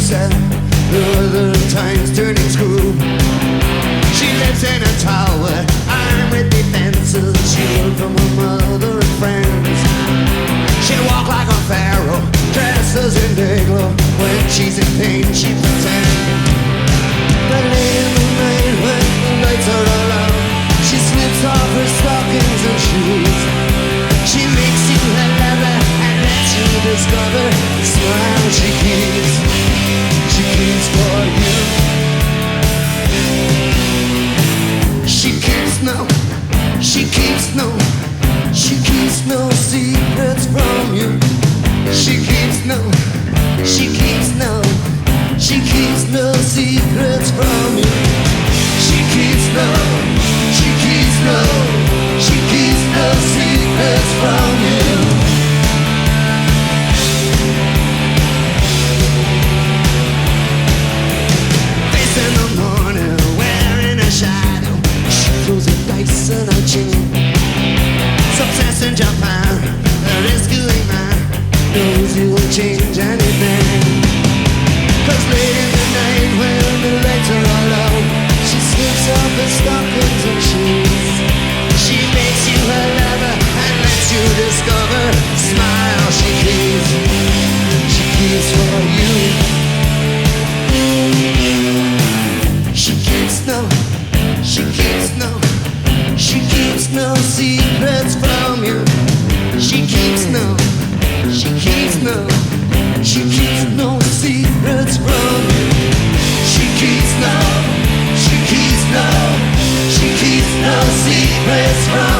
said, the other time's turning screw. She lives in a tower, armed with defenses. She learned from her mother and friends. She walk like a pharaoh, dresses in Negro. When she's in pain, she pretends. But late in the night, when the lights are all out, she slips off her stockings and shoes. She makes you her lover and lets you discover the smile she keeps for you. She keeps no secrets from you. She keeps no secrets from you. She keeps no secrets from you. Face in the morning, wearing a shadow. She throws a dice in her chin. Success in Japan, a rescuing man knows he will change anything. 'Cause late in the night when the lights are all out, she slips off her stockings and shoes. She makes you her lover and lets you discover the smile she keeps for you. She keeps no secrets from you. She keeps no secrets from you. She keeps no secrets from you. She keeps no secrets from you.